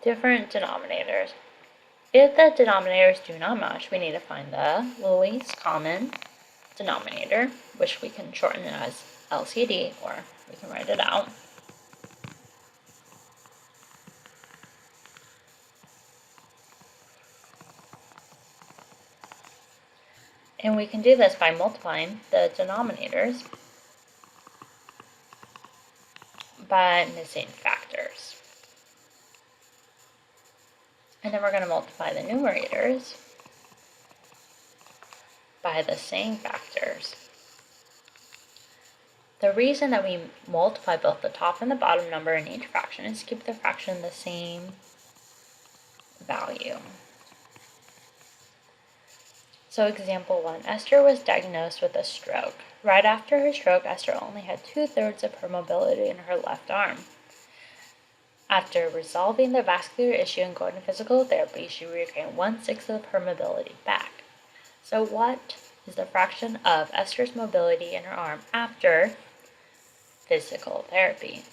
different denominators. If the denominators do not match, we need to find the least common denominator, which we can shorten it as LCD, or we can write it out. And we can do this by multiplying the denominators by missing factors. And then we're going to multiply the numerators by the same factors. The reason that we multiply both the top and the bottom number in each fraction is to keep the fraction the same value. So example 1, Esther was diagnosed with a stroke. Right after her stroke, Esther only had 2/3 of her mobility in her left arm. After resolving the vascular issue and going to physical therapy, she regained 1/6 of her mobility back. So what is the fraction of Esther's mobility in her arm after physical therapy?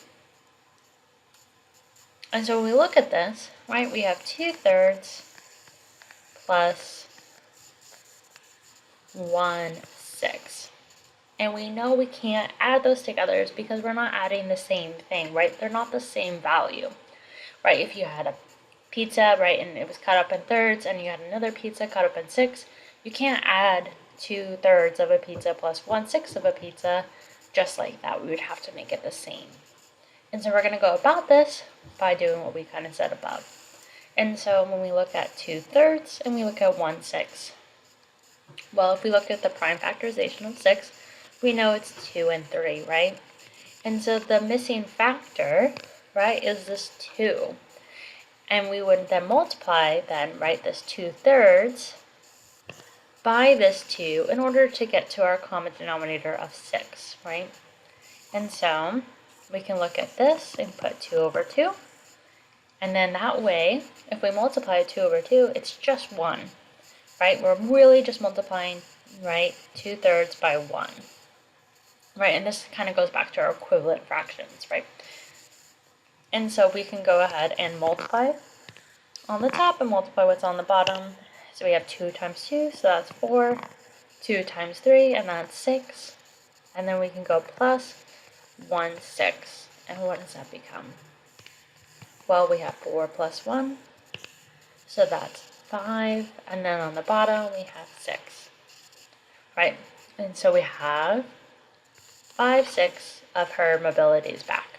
And so when we look at this, right, we have 2/3 plus 1/6. And we know we can't add those together because we're not adding the same thing, right? They're not the same value, right? If you had a pizza, right, and it was cut up in thirds, and you had another pizza cut up in 6, you can't add 2/3 of a pizza plus 1/6 of a pizza just like that. We would have to make it the same. And so we're going to go about this by doing what we kind of said above. And so when we look at 2/3 and we look at 1/6, well, if we look at the prime factorization of 6, we know it's 2 and 3, right? And so the missing factor, right, is this 2. And we would then multiply, right, this 2/3 by this 2 in order to get to our common denominator of 6, right? And so we can look at this and put 2 over 2. And then that way, if we multiply 2 over 2, it's just 1. Right, we're really just multiplying, right, 2/3 by 1, right, and this kind of goes back to our equivalent fractions, right, and so we can go ahead and multiply on the top and multiply what's on the bottom. So we have 2 times 2, so that's 4, 2 times 3, and that's 6, and then we can go plus 1/6, and what does that become? Well, we have 4 plus 1, so that's 5, and then on the bottom we have 6, right? And so we have 5/6 of her mobilities back.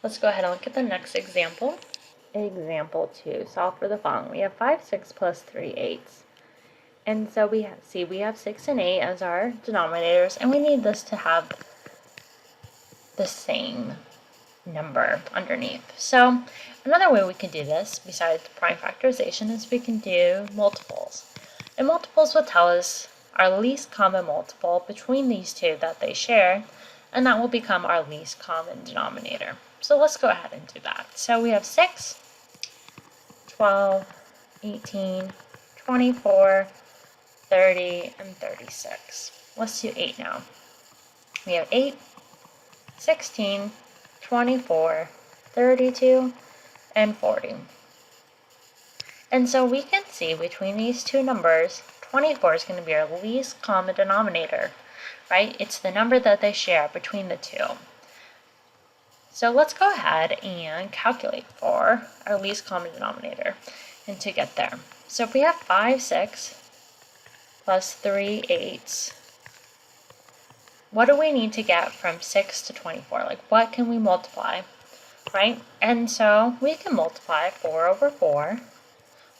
Let's go ahead and look at the next example. Example 2, solve for the following. We have 5/6 plus 3/8. And so we have 6 and 8 as our denominators, and we need this to have the same number underneath. So another way we can do this, besides prime factorization, is we can do multiples. And multiples will tell us our least common multiple between these two that they share, and that will become our least common denominator. So let's go ahead and do that. So we have 6, 12, 18, 24, 30, and 36. Let's do 8 now. We have 8, 16, 24, 32, and 40. And so we can see between these two numbers, 24 is going to be our least common denominator, right? It's the number that they share between the two. So let's go ahead and calculate for our least common denominator and to get there. So if we have 5/6 plus 3/8, what do we need to get from 6 to 24? Like, what can we multiply, right? And so we can multiply 4 over 4.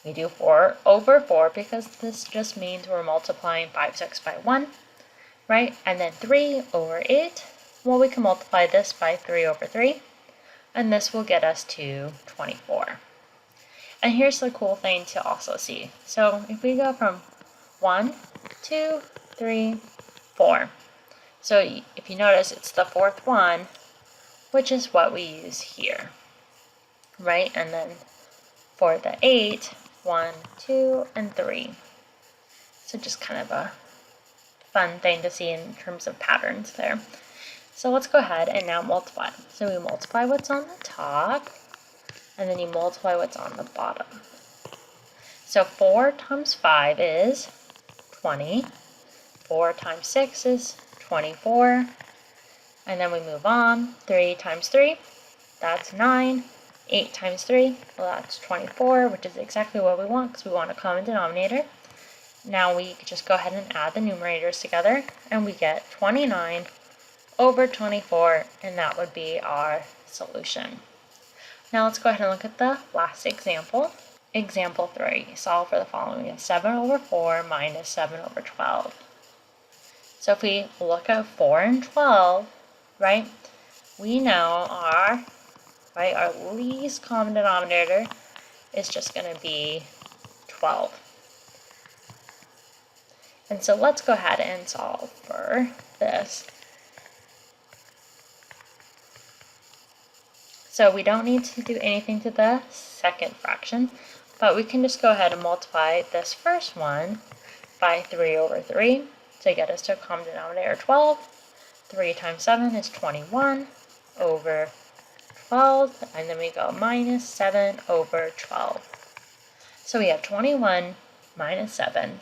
We do 4 over 4 because this just means we're multiplying 5/6 by 1, right? And then 3 over 8. Well, we can multiply this by 3 over 3, and this will get us to 24. And here's the cool thing to also see. So if we go from 1, 2, 3, 4. So if you notice, it's the fourth one, which is what we use here, right? And then for the 8, 1, 2, and 3. So just kind of a fun thing to see in terms of patterns there. So let's go ahead and now multiply. So we multiply what's on the top and then you multiply what's on the bottom. So 4 times 5 is 20. 4 times 6 is 24. And then we move on. 3 times 3, that's 9. 8 times 3, well, that's 24, which is exactly what we want because we want a common denominator. Now we just go ahead and add the numerators together, and we get 29 over 24, and that would be our solution. Now let's go ahead and look at the last example. Example 3, solve for the following. We have 7 over 4 minus 7 over 12. So if we look at 4 and 12, right, we know our least common denominator is just going to be 12. And so let's go ahead and solve for this. So we don't need to do anything to the second fraction, but we can just go ahead and multiply this first one by 3 over 3 to get us to a common denominator 12. 3 times 7 is 21 over 12, and then we go minus 7 over 12. So we have 21 minus 7,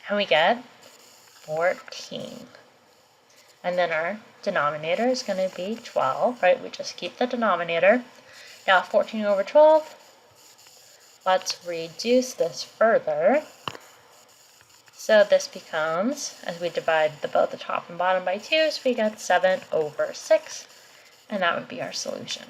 and we get 14. And then our denominator is going to be 12, right? We just keep the denominator. Now 14 over 12, let's reduce this further. So this becomes, as we divide both the top and bottom by 2, so we get 7 over 6, and that would be our solution.